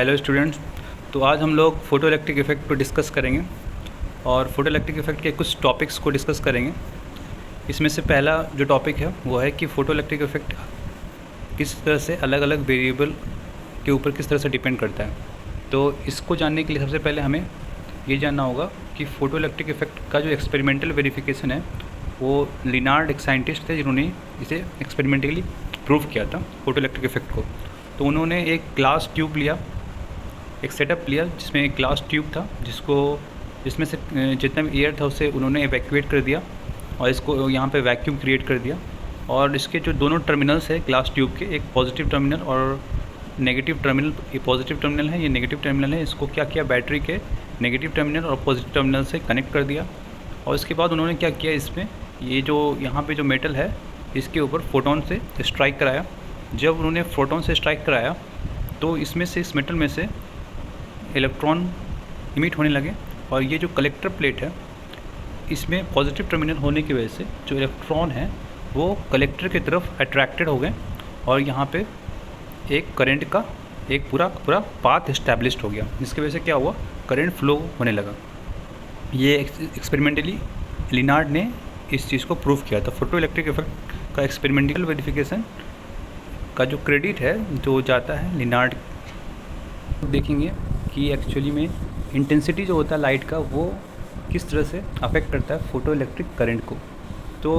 Hello students. तो आज हम लोग फ़ोटो इलेक्ट्रिक इफ़ेक्ट पर डिस्कस करेंगे और फोटो इलेक्ट्रिक इफ़ेक्ट के कुछ टॉपिक्स को डिस्कस करेंगे। इसमें से पहला जो टॉपिक है वो है कि फ़ोटो इलेक्ट्रिक इफ़ेक्ट किस तरह से अलग अलग वेरिएबल के ऊपर किस तरह से डिपेंड करता है। तो इसको जानने के लिए सबसे पहले हमें ये जानना होगा कि फ़ोटो इलेक्ट्रिक इफ़ेक्ट का जो एक्सपेरिमेंटल वेरिफिकेशन है वो लिनार्ड एक साइंटिस्ट थे जिन्होंने इसे एक्सपेरिमेंटली प्रूव किया था फ़ोटो इलेक्ट्रिक इफ़ेक्ट को। तो उन्होंने एक ग्लास ट्यूब लिया, एक सेटअप लिया जिसमें एक ग्लास ट्यूब था जिसमें से जितना भी एयर था उसे उन्होंने इवैक्यूएट कर दिया और इसको यहाँ पे वैक्यूम क्रिएट कर दिया। और इसके जो दोनों टर्मिनल्स है ग्लास ट्यूब के, एक पॉजिटिव टर्मिनल और नेगेटिव टर्मिनल, ये पॉजिटिव टर्मिनल है, ये नेगेटिव टर्मिनल है, इसको क्या किया, बैटरी के नेगेटिव टर्मिनल और पॉजिटिव टर्मिनल से कनेक्ट कर दिया। और इसके बाद उन्होंने क्या किया, इसमें ये जो यहाँ पे जो मेटल है इसके ऊपर फोटोन से स्ट्राइक कराया। जब उन्होंने फोटोन से स्ट्राइक कराया तो इसमें से, इस मेटल में से इलेक्ट्रॉन इमिट होने लगे और ये जो कलेक्टर प्लेट है इसमें पॉजिटिव टर्मिनल होने की वजह से जो इलेक्ट्रॉन है वो कलेक्टर की तरफ अट्रैक्टेड हो गए और यहाँ पे एक करंट का एक पूरा पाथ इस्टेब्लिश्ड हो गया, जिसकी वजह से क्या हुआ, करंट फ्लो होने लगा। ये एक्सपेरिमेंटली लिनार्ड ने इस चीज़ को प्रूव किया था। फोटो इलेक्ट्रिक इफेक्ट का एक्सपेरिमेंटल वेरिफिकेशन का जो क्रेडिट है जो जाता है लिनार्ड। देखेंगे कि एक्चुअली में इंटेंसिटी जो होता है लाइट का वो किस तरह से अफेक्ट करता है फोटो इलेक्ट्रिक करंट को। तो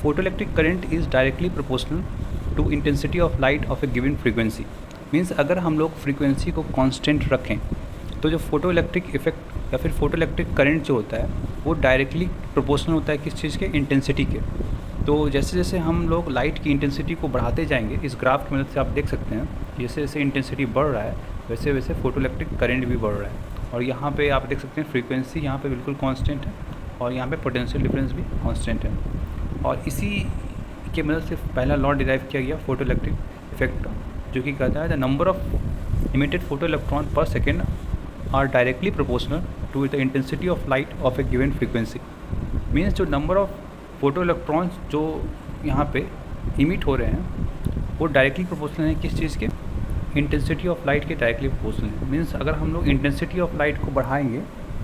photo electric current is directly proportional to intensity of light of a given frequency. Means अगर हम लोग फ्रीक्वेंसी को कांस्टेंट रखें तो जो फोटो इलेक्ट्रिक इफेक्ट या फिर फोटो इलेक्ट्रिक करंट जो होता है वो डायरेक्टली प्रोपोर्शनल होता है किस चीज़ के, इंटेंसिटी के। तो जैसे जैसे हम लोग लाइट की इंटेंसिटी को बढ़ाते जाएंगे, इस ग्राफ की मदद से आप देख सकते हैं, जैसे जैसे इंटेंसिटी बढ़ रहा है वैसे वैसे फोटो इलेक्ट्रिक करंट भी बढ़ रहा है। और यहाँ पे आप देख सकते हैं फ्रीक्वेंसी यहाँ पे बिल्कुल कांस्टेंट है और यहाँ पे पोटेंशियल डिफरेंस भी कांस्टेंट है। और इसी के मदद से पहला लॉ डिराइव किया गया फोटो इलेक्ट्रिक इफेक्ट का, जो कि कहता है the number of emitted photo electron per second are directly proportional to the intensity of light of a given frequency. Means जो नंबर ऑफ फोटो इलेक्ट्रॉन्स जो यहाँ पे इमिट हो रहे हैं वो डायरेक्टली प्रोपोर्शनल है किस चीज़ के, इंटेंसिटी ऑफ लाइट के डायरेक्टली प्रोपोर्शनल है। मीन्स अगर हम लोग इंटेंसिटी ऑफ लाइट को बढ़ाएंगे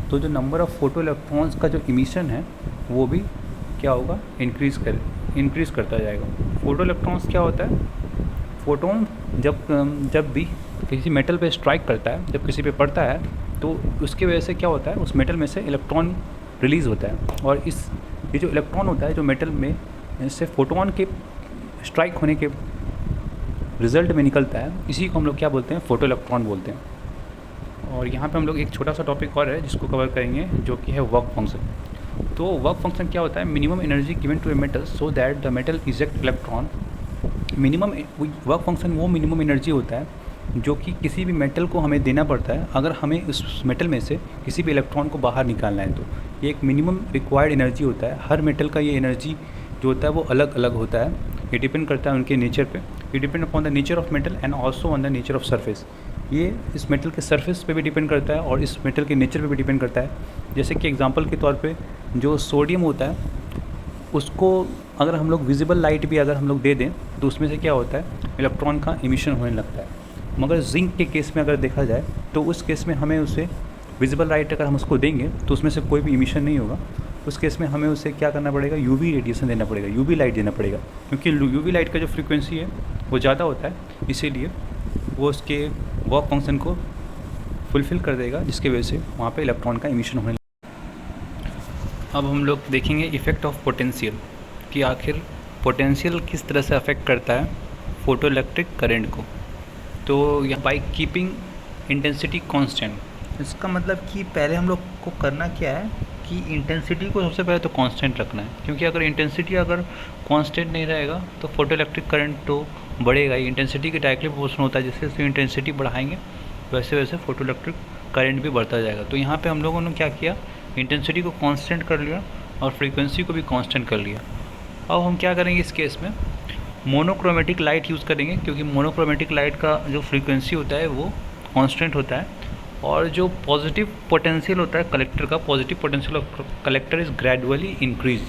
तो जो नंबर ऑफ फोटो इलेक्ट्रॉन्स का जो इमिशन है वो भी क्या होगा, इंक्रीज़ करता जाएगा। फोटो इलेक्ट्रॉन्स क्या होता है, फोटोन जब भी किसी मेटल पे स्ट्राइक करता है, जब किसी पे पड़ता है तो उसकी वजह से क्या होता है, उस मेटल में से इलेक्ट्रॉन रिलीज़ होता है। और ये जो इलेक्ट्रॉन होता है जो मेटल में इससे फोटोन के स्ट्राइक होने के रिज़ल्ट में निकलता है, इसी को हम लोग क्या बोलते हैं, फोटो इलेक्ट्रॉन बोलते हैं। और यहाँ पे हम लोग एक छोटा सा टॉपिक और है जिसको कवर करेंगे जो कि है वर्क फंक्शन। तो वर्क फंक्शन क्या होता है, minimum energy given to a metal so that the metal eject electron. Minimum work function वो मिनिमम एनर्जी होता है जो कि किसी भी मेटल को हमें देना पड़ता है अगर हमें उस मेटल में से किसी भी इलेक्ट्रॉन को बाहर निकालना है। तो ये एक मिनिमम रिक्वायर्ड एनर्जी होता है। हर मेटल का ये एनर्जी जो होता है वो अलग अलग होता है, ये डिपेंड करता है उनके नेचर पे। ये depend upon the nature of metal and also on the nature of surface. ये इस मेटल के सरफेस पे भी डिपेंड करता है और इस मेटल के नेचर पे भी डिपेंड करता है। जैसे कि एग्जांपल के तौर पे जो सोडियम होता है उसको अगर हम लोग विजिबल लाइट भी अगर हम लोग दे दें तो उसमें से क्या होता है, इलेक्ट्रॉन का इमिशन होने लगता है। मगर जिंक के केस में अगर देखा जाए तो उस केस में हमें उसे विजिबल लाइट अगर हम उसको देंगे तो उसमें से कोई भी इमिशन नहीं होगा। उस केस में हमें उसे क्या करना पड़ेगा, यूवी रेडिएशन देना पड़ेगा, यूवी लाइट देना पड़ेगा, क्योंकि यूवी लाइट का जो फ्रीक्वेंसी है वो ज़्यादा होता है, इसीलिए वो उसके वर्क फंक्शन को फुलफ़िल कर देगा जिसकी वजह से वहाँ पे इलेक्ट्रॉन का इमिशन होने। अब हम लोग देखेंगे इफ़ेक्ट ऑफ पोटेंशियल कि आखिर पोटेंशियल किस तरह से अफेक्ट करता है फोटो इलेक्ट्रिक करंट को। तो यहाँ बाई कीपिंग इंटेंसिटी कांस्टेंट, इसका मतलब कि पहले हम लोग को करना क्या है कि इंटेंसिटी को सबसे पहले तो कांस्टेंट रखना है, क्योंकि अगर इंटेंसिटी अगर कांस्टेंट नहीं रहेगा तो फोटो इलेक्ट्रिक करंट तो बढ़ेगा ही। इंटेंसिटी के डायरेक्टली प्रोपोर्शनल होता है, जैसे जैसे इंटेंसिटी बढ़ाएंगे वैसे वैसे फोटो इलेक्ट्रिक करंट भी बढ़ता जाएगा। तो यहाँ पे हम लोगों ने क्या किया, इंटेंसिटी को कांस्टेंट कर लिया और फ्रीक्वेंसी को भी कांस्टेंट कर लिया। अब हम क्या करेंगे इस केस में, मोनोक्रोमेटिक लाइट यूज़ करेंगे, क्योंकि मोनोक्रोमेटिक लाइट का जो फ्रीक्वेंसी होता है वो कांस्टेंट होता है और जो पॉजिटिव पोटेंशियल होता है कलेक्टर का, positive potential of collector is gradually increase.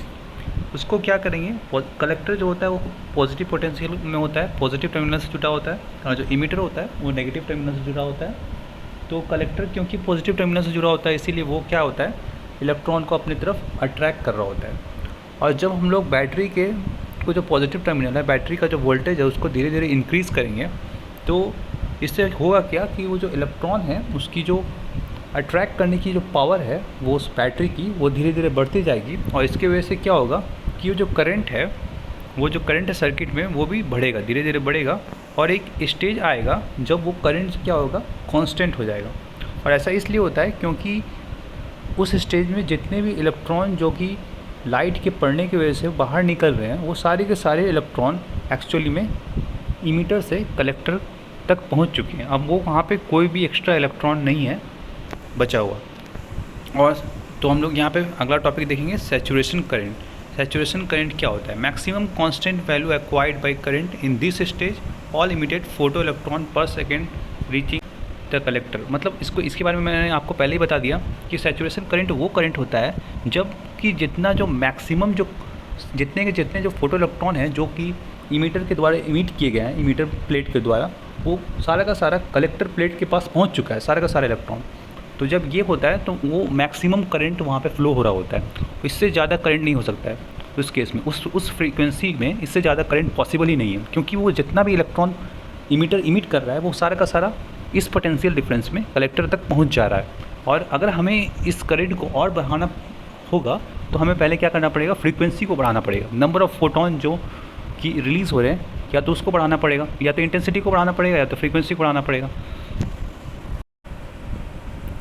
उसको क्या करेंगे, कलेक्टर जो होता है वो पॉजिटिव पोटेंशियल में होता है, पॉजिटिव टर्मिनल से जुड़ा होता है, और जो इमीटर होता है वो नेगेटिव टर्मिनल से जुड़ा होता है। तो कलेक्टर क्योंकि पॉजिटिव टर्मिनल से जुड़ा होता है इसीलिए वो क्या होता है, इलेक्ट्रॉन को अपनी तरफ अट्रैक्ट कर रहा होता है। और जब हम लोग बैटरी के को जो पॉजिटिव टर्मिनल है, बैटरी का जो वोल्टेज है उसको धीरे धीरे इंक्रीज़ करेंगे, तो इससे होगा क्या कि वो जो इलेक्ट्रॉन है उसकी जो अट्रैक्ट करने की जो पावर है वो उस बैटरी की वो धीरे धीरे बढ़ती जाएगी। और इसके वजह से क्या होगा कि वो जो करंट है, वो जो करंट है सर्किट में वो भी बढ़ेगा, धीरे धीरे बढ़ेगा, और एक स्टेज आएगा जब वो करंट क्या होगा, कांस्टेंट हो जाएगा। और ऐसा इसलिए होता है क्योंकि उस स्टेज में जितने भी इलेक्ट्रॉन जो कि लाइट के पड़ने की वजह से बाहर निकल रहे हैं, वो सारे के सारे इलेक्ट्रॉन एक्चुअली में इमीटर से कलेक्टर तक पहुंच चुके हैं। अब वो वहाँ पे कोई भी एक्स्ट्रा इलेक्ट्रॉन नहीं है बचा हुआ। और तो हम लोग यहाँ पे अगला टॉपिक देखेंगे, सैचुरेशन करंट। सैचुरेशन करंट क्या होता है, maximum constant value acquired by current in this stage all emitted photo electron per second reaching the collector. मतलब इसके बारे में मैंने आपको पहले ही बता दिया कि सैचुरेशन करंट वो करंट होता है जब कि जितना जो मैक्सिमम जो जितने के जितने जो फोटो इलेक्ट्रॉन हैं जो कि इमीटर के द्वारा इमिट किए गए हैं, इमीटर प्लेट के द्वारा, वो सारा का सारा कलेक्टर प्लेट के पास पहुंच चुका है, सारा का सारा इलेक्ट्रॉन। तो जब ये होता है तो वो मैक्सिमम करंट वहाँ पे फ्लो हो रहा होता है, इससे ज़्यादा करंट नहीं हो सकता है उस केस में, उस फ्रीक्वेंसी में इससे ज़्यादा करंट पॉसिबल ही नहीं है, क्योंकि वो जितना भी इलेक्ट्रॉन इमीटर इमिट कर रहा है वो सारा का सारा इस पोटेंशियल डिफरेंस में कलेक्टर तक पहुँच जा रहा है। और अगर हमें इस करंट को और बढ़ाना होगा तो हमें पहले क्या करना पड़ेगा, फ्रीक्वेंसी को बढ़ाना पड़ेगा, नंबर ऑफ़ फोटोन जो कि रिलीज़ हो रहे हैं या तो उसको बढ़ाना पड़ेगा, या तो इंटेंसिटी को बढ़ाना पड़ेगा, या तो फ्रीक्वेंसी को बढ़ाना पड़ेगा।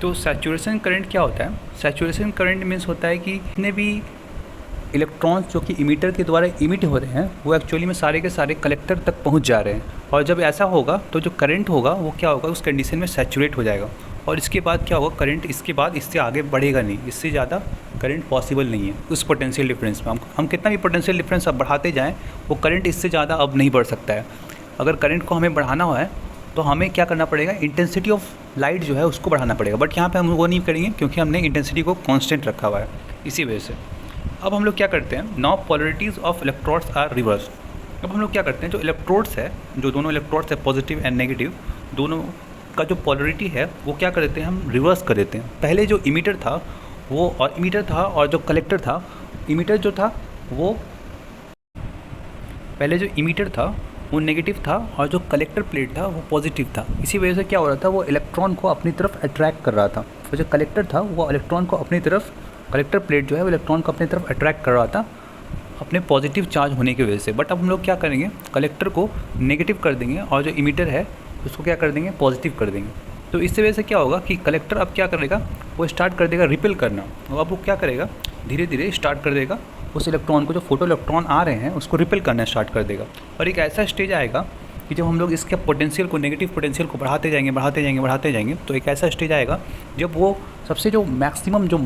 तो सैचुरेशन करंट क्या होता है, सैचुरेशन करंट मीन्स होता है कि जितने भी इलेक्ट्रॉन्स जो कि इमीटर के द्वारा इमिट हो रहे हैं वो एक्चुअली में सारे के सारे कलेक्टर तक पहुंच जा रहे हैं। और जब ऐसा होगा तो जो करंट होगा वो क्या होगा, उस कंडीशन में सैचुरेट हो जाएगा। और इसके बाद क्या होगा, करंट इसके बाद इससे आगे बढ़ेगा नहीं, इससे ज़्यादा करंट पॉसिबल नहीं है उस पोटेंशियल डिफरेंस में। हम कितना भी पोटेंशियल डिफरेंस अब बढ़ाते जाएँ वो करंट इससे ज़्यादा अब नहीं बढ़ सकता है। अगर करंट को हमें बढ़ाना है तो हमें क्या करना पड़ेगा, इंटेंसिटी ऑफ लाइट जो है उसको बढ़ाना पड़ेगा, बट यहाँ पे हम वो नहीं करेंगे क्योंकि हमने इंटेंसिटी को कांस्टेंट रखा हुआ है इसी वजह से। अब हम लोग क्या करते हैं, now polarities of electrodes are reverse. अब हम लोग क्या करते हैं, जो इलेक्ट्रोड्स है, जो दोनों इलेक्ट्रोड्स है पॉजिटिव एंड नेगेटिव, दोनों का जो पोलरिटी है वो क्या कर देते हैं, हम रिवर्स कर देते हैं। पहले जो इमीटर था वो और इमीटर था और जो कलेक्टर था, इमीटर जो था वो पहले जो इमीटर था वो नेगेटिव था और जो कलेक्टर प्लेट था वो पॉजिटिव था। इसी वजह से क्या हो रहा था, वो इलेक्ट्रॉन को अपनी तरफ अट्रैक्ट कर रहा था। और जो कलेक्टर था वो इलेक्ट्रॉन को अपनी तरफ, कलेक्टर प्लेट जो है वो इलेक्ट्रॉन को अपनी तरफ अट्रैक्ट कर रहा था अपने पॉजिटिव चार्ज होने की वजह से। बट अब हम लोग क्या करेंगे, कलेक्टर को नेगेटिव कर देंगे और जो इमीटर है उसको क्या कर देंगे, पॉजिटिव कर देंगे। तो इससे वजह से क्या होगा कि कलेक्टर अब क्या करेगा, वो स्टार्ट कर देगा रिपेल करना। और अब वो क्या करेगा, धीरे धीरे स्टार्ट कर देगा उस इलेक्ट्रॉन को, जो फोटो इलेक्ट्रॉन आ रहे हैं उसको रिपेल करना स्टार्ट कर देगा। और एक ऐसा स्टेज आएगा कि जब हम लोग इसके पोटेंशियल को, नेगेटिव पोटेंशियल को बढ़ाते जाएंगे, तो एक ऐसा स्टेज आएगा जब वो सबसे जो मैक्सिमम जो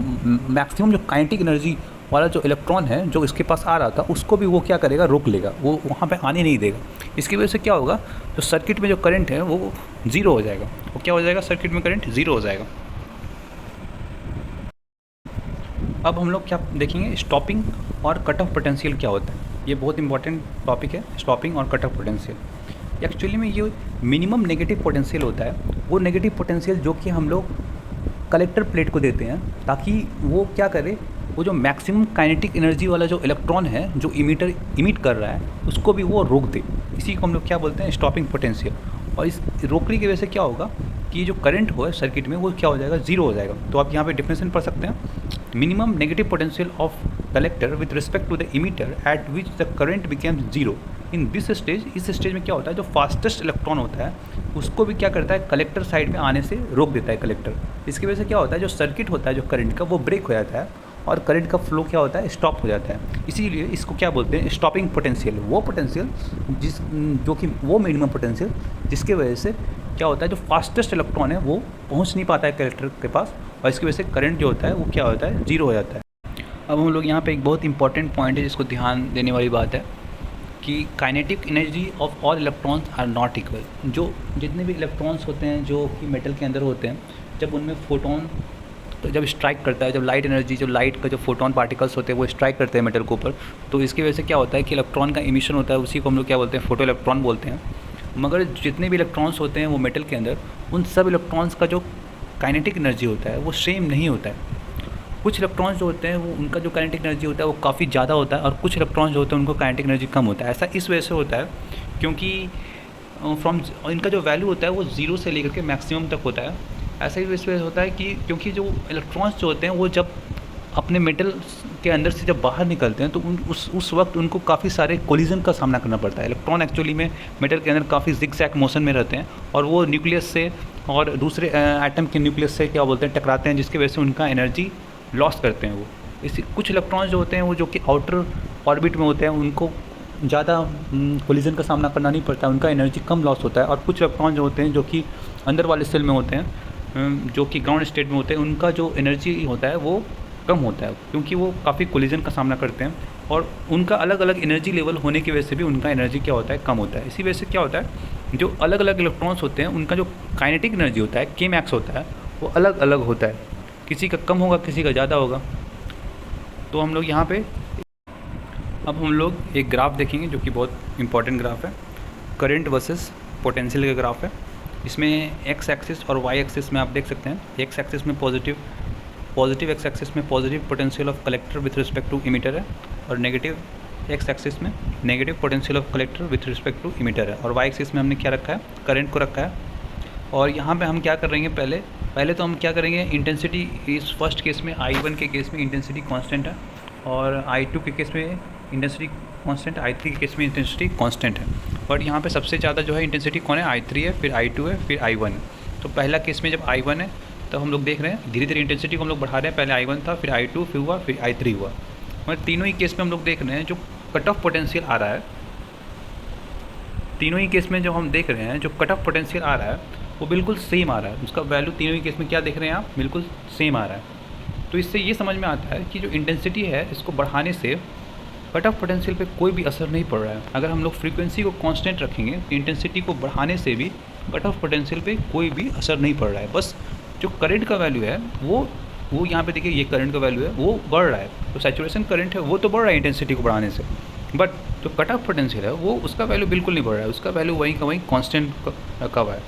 काइनेटिक एनर्जी वाला जो इलेक्ट्रॉन है जो इसके पास आ रहा था उसको भी वो क्या करेगा, रोक लेगा, वो वहाँ पे आने नहीं देगा। इसकी वजह से क्या होगा, जो सर्किट में जो करंट है वो ज़ीरो हो जाएगा। वो क्या हो जाएगा, सर्किट में करंट ज़ीरो हो जाएगा। अब हम लोग क्या देखेंगे, स्टॉपिंग और कट ऑफ पोटेंशियल क्या होता है। ये बहुत इंपॉर्टेंट टॉपिक है, स्टॉपिंग और कट ऑफ पोटेंशियल। एक्चुअली में ये मिनिमम नेगेटिव पोटेंशियल होता है, वो नेगेटिव पोटेंशियल जो कि हम लोग कलेक्टर प्लेट को देते हैं ताकि वो क्या करे, वो जो मैक्सिमम काइनेटिक एनर्जी वाला जो इलेक्ट्रॉन है जो इमीटर इमिट कर रहा है उसको भी वो रोक दे। इसी को हम लोग क्या बोलते हैं, स्टॉपिंग पोटेंशियल। और इस रोकने की वजह से क्या होगा कि जो करंट हो सर्किट में वो क्या हो जाएगा, ज़ीरो हो जाएगा। तो आप यहाँ पे डेफिनेशन पढ़ सकते हैं, minimum negative potential of collector with respect to the emitter at which the current becomes zero in this stage. इस स्टेज में क्या होता है, जो फास्टेस्ट इलेक्ट्रॉन होता है उसको भी क्या करता है, कलेक्टर साइड में आने से रोक देता है कलेक्टर। इसकी वजह से क्या होता है, जो सर्किट होता है जो करंट का वो ब्रेक हो जाता है और करंट का फ्लो क्या होता है, स्टॉप हो जाता है। इसीलिए इसको क्या बोलते हैं, स्टॉपिंग पोटेंशियल। वो पोटेंशियल जो कि वो मिनिमम पोटेंशियल जिसके वजह से क्या होता है, जो फास्टेस्ट इलेक्ट्रॉन है वो पहुंच नहीं पाता है कलेक्टर के पास, और इसकी वजह से करंट जो होता है वो क्या होता है, जीरो हो जाता है। अब हम लोग यहाँ पे एक बहुत इंपॉर्टेंट पॉइंट है जिसको ध्यान देने वाली बात है कि kinetic energy of all electrons are not equal. जो जितने भी इलेक्ट्रॉन्स होते हैं जो कि मेटल के अंदर होते हैं, जब उनमें फोटोन तो जब स्ट्राइक करता है, जब लाइट एनर्जी, जो लाइट का जो फोटोन पार्टिकल्स होते हैं वो स्ट्राइक करते हैं मेटल के ऊपर, तो इसकी वजह से क्या होता है कि इलेक्ट्रॉन का इमिशन होता है, उसी को हम लोग क्या बोलते हैं, फोटो इलेक्ट्रॉन बोलते हैं। मगर जितने भी इलेक्ट्रॉन्स होते हैं वो मेटल के अंदर, उन सब इलेक्ट्रॉन्स का जो काइनेटिक एनर्जी होता है वो सेम नहीं होता है। कुछ इलेक्ट्रॉन्स जो होते हैं वो, उनका जो काइनेटिक एनर्जी होता है वो काफ़ी ज़्यादा होता है, और कुछ इलेक्ट्रॉन्स जो होते हैं उनको काइनेटिक एनर्जी कम होता है। ऐसा इस वजह से होता है क्योंकि इनका जो वैल्यू होता है वो 0 से लेकर के मैक्सिमम तक होता है। ऐसा ही इस वजह से होता है कि क्योंकि जो इलेक्ट्रॉन्स जो होते हैं वो जब अपने मेटल के अंदर से जब बाहर निकलते हैं तो उस वक्त उनको काफ़ी सारे कोलिजन का सामना करना पड़ता है। इलेक्ट्रॉन एक्चुअली में मेटल के अंदर काफ़ी जिगजैग मोशन में रहते हैं, और वो न्यूक्लियस से और दूसरे एटम के न्यूक्लियस से क्या बोलते हैं, टकराते हैं, जिसकी वजह से उनका एनर्जी लॉस करते हैं वो। इसी कुछ इलेक्ट्रॉन्स जो होते हैं वो जो कि आउटर ऑर्बिट में होते हैं उनको ज़्यादा कोलिजन का सामना करना नहीं पड़ता है, उनका एनर्जी कम लॉस होता है। और कुछ इलेक्ट्रॉन जो होते हैं जो कि अंदर वाले सेल में होते हैं, जो कि ग्राउंड स्टेट में होते हैं, उनका जो एनर्जी होता है वो कम होता है, क्योंकि वो काफ़ी कोलिजन का सामना करते हैं, और उनका अलग अलग एनर्जी लेवल होने की वजह से भी उनका एनर्जी क्या होता है, कम होता है। इसी वजह से क्या होता है, जो अलग अलग इलेक्ट्रॉन्स होते हैं उनका जो काइनेटिक एनर्जी होता है, के मैक्स होता है, वो अलग अलग होता है। किसी का कम होगा, किसी का ज़्यादा होगा। तो हम लोग यहाँ पे अब हम लोग एक ग्राफ देखेंगे जो कि बहुत इंपॉर्टेंट ग्राफ है, करंट वर्सेस पोटेंशियल का ग्राफ है। इसमें एक्स एक्सिस और वाई एक्सिस में आप देख सकते हैं, एक्स एक्सिस में पॉजिटिव एक्स एक्सिस में positive potential of collector with respect to emitter है, और नेगेटिव एक्स एक्सिस में negative potential of collector with respect to emitter है, और वाई एक्सिस में हमने क्या रखा है, करंट को रखा है। और यहाँ पे हम क्या करेंगे, पहले तो हम क्या करेंगे, इंटेंसिटी इस फर्स्ट केस में I1 के केस में इंटेंसिटी कांस्टेंट है, और I2 के केस में इंटेंसिटी कांस्टेंट, I3 के केस में इंटेंसिटी कांस्टेंट है। बट यहाँ पे सबसे ज़्यादा जो है इंटेंसिटी कौन है, I3 है, फिर I2 है, फिर I1 है। तो पहला केस में जब I1 है तो हम लोग देख रहे हैं धीरे धीरे इंटेंसिटी को हम लोग बढ़ा रहे हैं, पहले I1 था, फिर I2 फिर हुआ, फिर I3 हुआ। मगर तीनों ही केस में हम लोग देख रहे हैं जो कट ऑफ पोटेंशियल आ रहा है, तीनों ही केस में जो हम देख रहे हैं जो कट ऑफ पोटेंशियल आ रहा है वो बिल्कुल सेम आ रहा है। उसका वैल्यू तीनों ही केस में क्या देख रहे हैं आप, बिल्कुल सेम आ रहा है। तो इससे ये समझ में आता है कि जो इंटेंसिटी है इसको बढ़ाने से कट ऑफ पोटेंशियल पे कोई भी असर नहीं पड़ रहा है। अगर हम लोग फ्रीक्वेंसी को कांस्टेंट रखेंगे तो इंटेंसिटी को बढ़ाने से भी कट ऑफ पोटेंशियल पे कोई भी असर नहीं पड़ रहा है। बस जो करंट का वैल्यू है वो यहाँ पे देखिए, ये करंट का वैल्यू है वो बढ़ रहा है, तो सैचुरेशन करंट है वो तो बढ़ रहा है इंटेंसिटी को बढ़ाने से, बट जो कट ऑफ पोटेंशियल है वो उसका वैल्यू बिल्कुल नहीं बढ़ रहा है, उसका वैल्यू वहीं का वहीं कांस्टेंट रखा हुआ है।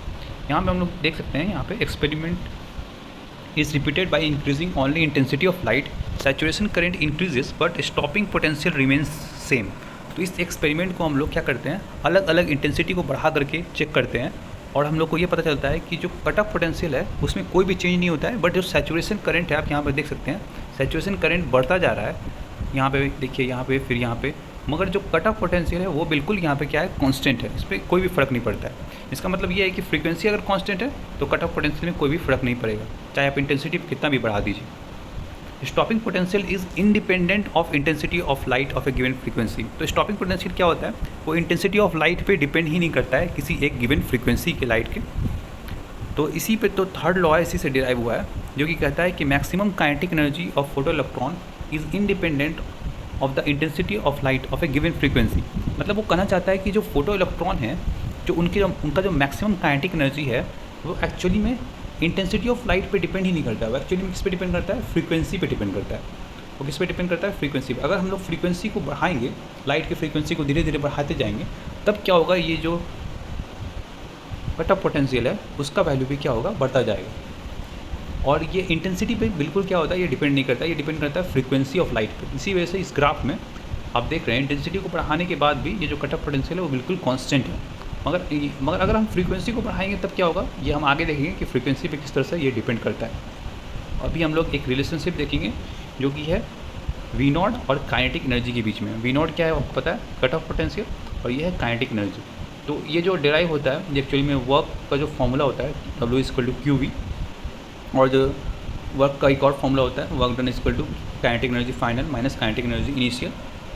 यहाँ पे हम लोग देख सकते हैं, यहाँ पे experiment is repeated by increasing only intensity of light, saturation current increases but stopping potential remains same. तो इस एक्सपेरिमेंट को हम लोग क्या करते हैं, अलग अलग इंटेंसिटी को बढ़ा करके चेक करते हैं, और हम लोग को ये पता चलता है कि जो कट ऑफ पोटेंशियल है उसमें कोई भी चेंज नहीं होता है, बट जो सैचुरेशन करंट है आप यहाँ पर देख सकते हैं, सैचुरेशन करंट बढ़ता जा रहा है। यहाँ पे देखिए, यहाँ पे फिर यहाँ पे, मगर जो कट ऑफ पोटेंशियल है वो बिल्कुल यहाँ पे क्या है, कांस्टेंट है, इस पर कोई भी फ़र्क नहीं पड़ता है। इसका मतलब ये है कि फ्रीक्वेंसी अगर कांस्टेंट है तो कट ऑफ पोटेंशियल में कोई भी फ़र्क नहीं पड़ेगा, चाहे आप इंटेंसिटी कितना भी बढ़ा दीजिए। Stopping potential is independent of intensity of light of a given frequency. तो स्टॉपिंग पोटेंशियल क्या होता है, वो इंटेंसिटी ऑफ लाइट पे डिपेंड ही नहीं करता है किसी एक गिवन फ्रीक्वेंसी के लाइट के। तो इसी पे तो थर्ड लॉ है, इसी से डिराइव हुआ है, जो कि कहता है कि maximum kinetic energy of photo electron is independent of the intensity of light of a given frequency. मतलब वो कहना चाहता है कि जो फोटो इलेक्ट्रॉन है, जो उनका जो मैक्सिमम काइनेटिक एनर्जी है वो एक्चुअली में इंटेंसिटी ऑफ लाइट पे डिपेंड ही नहीं करता है, वो एक्चुअली में किस पे डिपेंड करता है, फ्रीक्वेंसी पे डिपेंड करता है। वो किस पे डिपेंड करता है, फ्रीक्वेंसी पे। अगर हम लोग फ्रीक्वेंसी को बढ़ाएंगे, लाइट की फ्रीक्वेंसी को धीरे धीरे बढ़ाते जाएंगे, तब क्या होगा, ये जो कट ऑफ पोटेंशियल है उसका वैल्यू भी क्या होगा, बढ़ता जाएगा। और ये इंटेंसिटी पे बिल्कुल क्या होता है, ये डिपेंड नहीं करता, ये डिपेंड करता है फ्रीक्वेंसी ऑफ लाइट पे। इसी वजह से इस ग्राफ में आप देख रहे हैं इंटेंसिटी को बढ़ाने के बाद भी ये जो कट ऑफ पोटेंशियल है वो बिल्कुल कांस्टेंट है। मगर अगर हम फ्रीक्वेंसी को बढ़ाएंगे तब क्या होगा, ये हम आगे देखेंगे कि फ्रीक्वेंसी पे किस तरह से ये डिपेंड करता है। अभी हम लोग एक रिलेशनशिप देखेंगे जो कि है V0 और काइनेटिक एनर्जी के बीच में। V0 क्या है आपको पता है, कट ऑफ पोटेंशियल, और ये है काइनेटिक एनर्जी। तो ये जो डिराइव होता है ये एक्चुअली में वर्क का जो फॉर्मूला होता है W=QV, और जो वर्क का एक और फॉर्मूला होता है work done = kinetic energy final minus kinetic energy initial.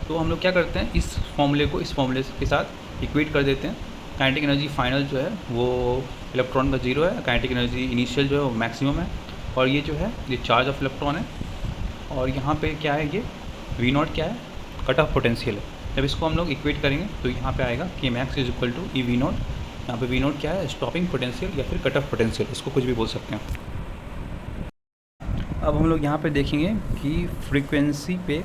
तो हम लोग क्या करते हैं, इस फॉर्मूले को इस फॉर्मूले के साथ इक्वेट कर देते हैं। काइनेटिक एनर्जी फाइनल जो है वो इलेक्ट्रॉन का 0 है, काइनेटिक एनर्जी इनिशियल जो है वो मैक्सिमम है, और ये जो है ये चार्ज ऑफ इलेक्ट्रॉन है, और यहाँ पे क्या है, ये V0 क्या है, कट ऑफ पोटेंशियल है। जब इसको हम लोग इक्वेट करेंगे तो यहाँ पे आएगा कि Kmax = EV0। यहाँ पे V0 क्या है, स्टॉपिंग पोटेंशियल या फिर कट ऑफ पोटेंशियल, इसको कुछ भी बोल सकते हैं। अब हम लोग यहाँ पे देखेंगे कि फ्रीक्वेंसी पे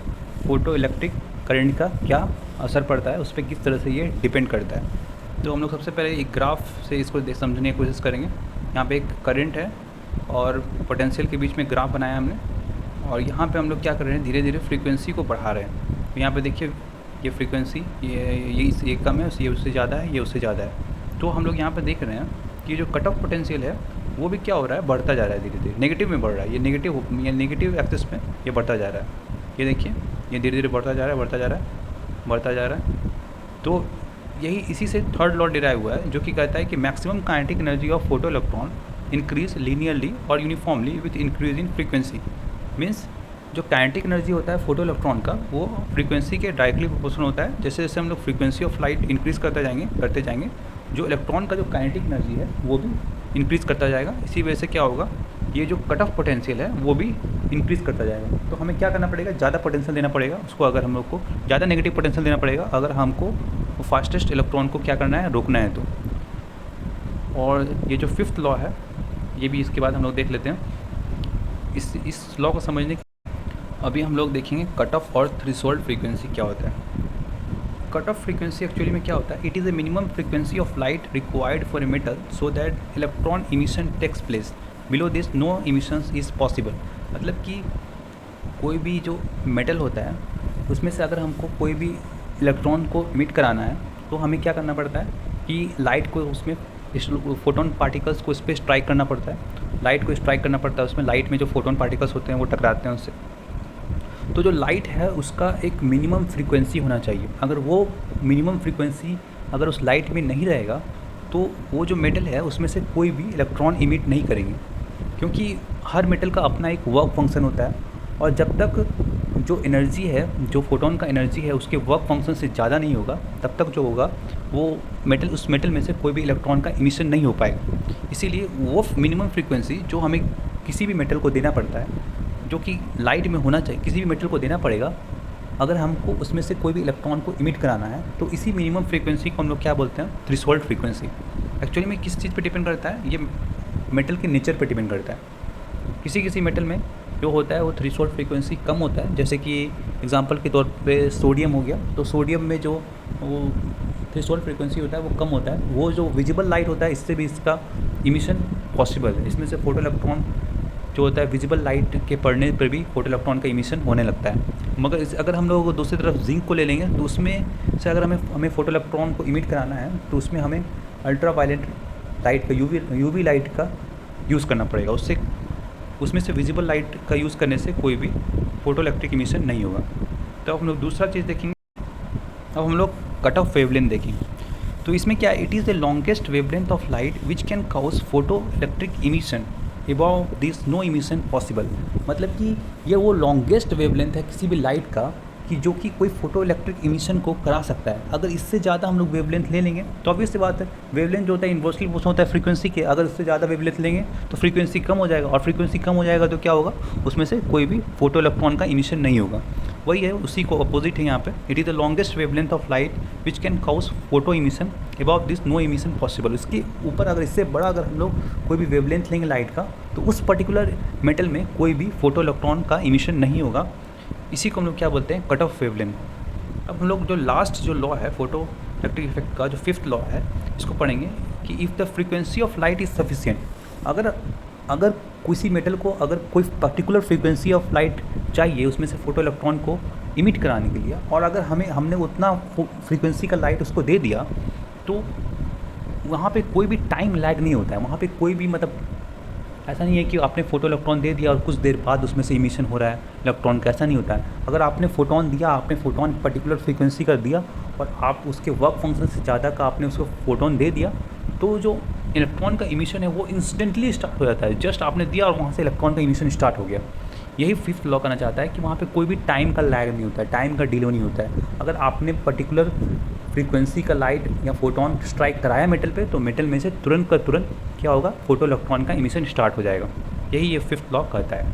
फोटो इलेक्ट्रिक करंट का क्या असर पड़ता है, उस पर किस तरह से ये डिपेंड करता है। तो हम लोग सबसे पहले एक ग्राफ से इसको समझने की कोशिश करेंगे। यहाँ पे एक करंट है और पोटेंशियल के बीच में ग्राफ बनाया हमने, और यहाँ पे हम लोग क्या कर रहे हैं, धीरे धीरे फ्रीक्वेंसी को बढ़ा रहे हैं। तो यहाँ पे देखिए ये फ्रीक्वेंसी ये कम है, ये उससे ज़्यादा है, ये उससे ज़्यादा है। तो हम लोग यहाँ पे देख रहे हैं कि जो कट ऑफ पोटेंशियल है वो भी क्या हो रहा है, बढ़ता जा रहा है, धीरे धीरे नेगेटिव में बढ़ रहा है। ये नेगेटिव एक्सिस में ये बढ़ता जा रहा है। ये देखिए ये धीरे धीरे बढ़ता जा रहा है, बढ़ता जा रहा है, बढ़ता जा रहा है। तो यही इसी से थर्ड लॉ डिराइव हुआ है, जो कि कहता है कि maximum kinetic energy of photo electron increase linearly और uniformly with increase in frequency. Means जो काइनेटिक एनर्जी होता है फोटो इलेक्ट्रॉन का, वो फ्रीक्वेंसी के डायरेक्टली प्रोपोर्शनल होता है। जैसे जैसे हम लोग फ्रीक्वेंसी ऑफ लाइट इंक्रीज़ करते जाएंगे, जो इलेक्ट्रॉन का जो काइनेटिक एनर्जी है वो भी इंक्रीज़ करता जाएगा। इसी वजह से क्या होगा, ये जो कट ऑफ पोटेंशियल है वो भी इंक्रीज़ करता जाएगा। तो हमें क्या करना पड़ेगा, ज़्यादा पोटेंशियल देना पड़ेगा उसको, अगर हम लोग को ज़्यादा नेगेटिव पोटेंशियल देना पड़ेगा अगर हमको फास्टेस्ट इलेक्ट्रॉन को क्या करना है, रोकना है। तो और ये जो फिफ्थ लॉ है ये भी इसके बाद हम लोग देख लेते हैं। इस लॉ को समझने के अभी हम लोग देखेंगे कट ऑफ और थ्रेशोल्ड फ्रीक्वेंसी क्या होता है। कट ऑफ फ्रीक्वेंसी एक्चुअली में क्या होता है, it is a minimum frequency of light required for a metal so that electron emission takes place, below this no emissions is possible. मतलब कि कोई भी जो मेटल होता है उसमें से अगर हमको कोई भी इलेक्ट्रॉन को इमिट कराना है तो हमें क्या करना पड़ता है कि लाइट को उसमें फोटोन पार्टिकल्स को उस पर स्ट्राइक करना पड़ता है। लाइट को स्ट्राइक करना पड़ता है, उसमें लाइट में जो फोटोन पार्टिकल्स होते हैं वो टकराते हैं उससे। तो जो लाइट है उसका एक मिनिमम फ्रीक्वेंसी होना चाहिए। अगर वो मिनिमम फ्रीक्वेंसी अगर उस लाइट में नहीं रहेगा तो वो जो मेटल है उसमें से कोई भी इलेक्ट्रॉन इमिट नहीं करेंगे, क्योंकि हर मेटल का अपना एक वर्क फंक्शन होता है। और जब तक जो एनर्जी है, जो फोटोन का एनर्जी है उसके वर्क फंक्शन से ज़्यादा नहीं होगा, तब तक जो होगा वो मेटल, उस मेटल में से कोई भी इलेक्ट्रॉन का इमिशन नहीं हो पाएगा। इसीलिए वो मिनिमम फ्रीक्वेंसी जो हमें किसी भी मेटल को देना पड़ता है, जो कि लाइट में होना चाहिए, किसी भी मेटल को देना पड़ेगा अगर हमको उसमें से कोई भी इलेक्ट्रॉन को इमिट कराना है, तो इसी मिनिमम फ्रीक्वेंसी को हम लोग क्या बोलते हैं, थ्रेशोल्ड फ्रीक्वेंसी। एक्चुअली में किस चीज़ पे डिपेंड करता है, ये मेटल के नेचर पे डिपेंड करता है। किसी मेटल में जो होता है वो थ्रेशोल्ड फ्रीक्वेंसी कम होता है, जैसे कि एग्जांपल के तौर पे सोडियम हो गया। तो सोडियम में जो वो थ्रेशोल्ड फ्रीक्वेंसी होता है वो कम होता है। वो जो विजिबल लाइट होता है इससे भी इसका इमिशन पॉसिबल है। इसमें से फोटो इलेक्ट्रॉन जो होता है विजिबल लाइट के पड़ने पर भी फोटो इलेक्ट्रॉन का इमिशन होने लगता है। मगर अगर हम लोग दूसरी तरफ जिंक को ले लेंगे तो उसमें से अगर हमें फोटो इलेक्ट्रॉन को इमिट कराना है तो उसमें हमें अल्ट्रा वायलेट लाइट का यूवी लाइट का यूज़ करना पड़ेगा। उसमें से विजिबल लाइट का यूज़ करने से कोई भी फोटो इलेक्ट्रिक इमिशन नहीं होगा। तो अब हम लोग दूसरा चीज़ देखेंगे। अब हम लोग कट ऑफ वेवलेंथ देखेंगे। तो इसमें क्या, it is the longest wavelength of light which can cause photo electric emission, above this no emission possible. मतलब कि ये वो लॉन्गेस्ट वेवलेंथ है किसी भी लाइट का कि जो कि कोई फोटो इलेक्ट्रिक इमिशन को करा सकता है। अगर इससे ज़्यादा हम लोग वेवलेंथ ले लेंगे तो ऑब्वियस सी बात है, वेवलेंथ जो होता है इन्वर्सली प्रोपोर्शनल होता है फ्रीक्वेंसी के। अगर इससे ज़्यादा वेवलेंथ लेंगे तो फ्रीक्वेंसी कम हो जाएगा, और फ्रीक्वेंसी कम हो जाएगा तो क्या होगा, उसमें से कोई भी फोटो इलेक्ट्रॉन का इमिशन नहीं होगा। वही है, उसी को अपोजिट है यहाँ पे। It is the longest wavelength of light which can cause photo emission, about this no emission possible. इसके ऊपर अगर इससे बड़ा अगर हम लोग कोई भी वेवलेंथ लेंगे लाइट का, तो उस पर्टिकुलर मेटल में कोई भी फोटो इलेक्ट्रॉन का इमिशन नहीं होगा। इसी को हम लोग क्या बोलते हैं, कट ऑफ वेवलेंथ। अब हम लोग जो लास्ट जो लॉ है फोटो इलेक्ट्रिक इफेक्ट का, जो फिफ्थ लॉ है, इसको पढ़ेंगे कि if the frequency of light is sufficient. अगर किसी मेटल को अगर कोई पर्टिकुलर फ्रीक्वेंसी ऑफ लाइट चाहिए उसमें से फोटो इलेक्ट्रॉन को इमिट कराने के लिए, और अगर हमने उतना फ्रीक्वेंसी का लाइट उसको दे दिया, तो वहाँ पे कोई भी टाइम लैग नहीं होता है। वहाँ पे कोई भी मतलब ऐसा नहीं है कि आपने फोटो इलेक्ट्रॉन दे दिया और कुछ देर बाद उसमें से इमिशन हो रहा है इलेक्ट्रॉन का, ऐसा नहीं होता है। अगर आपने फोटोन दिया, आपने फोटोन पर्टिकुलर फ्रीक्वेंसी का दिया और आप उसके वर्क फंक्शन से ज़्यादा का आपने उसको फोटोन दे दिया, तो जो इलेक्ट्रॉन का इमिशन है वो इंस्टेंटली स्टार्ट हो जाता है। जस्ट आपने दिया और वहाँ से इलेक्ट्रॉन का इमिशन स्टार्ट हो गया। यही फिफ्थ लॉ करना चाहता है कि वहाँ पे कोई भी टाइम का लैग नहीं होता है, टाइम का डिले नहीं होता है। अगर आपने पर्टिकुलर फ्रीक्वेंसी का लाइट या फोटोन स्ट्राइक कराया मेटल पे, तो मेटल में से तुरंत का तुरंत क्या होगा, फोटो इलेक्ट्रॉन का इमिशन स्टार्ट हो जाएगा। यही ये फिफ्थ लॉ कहता है।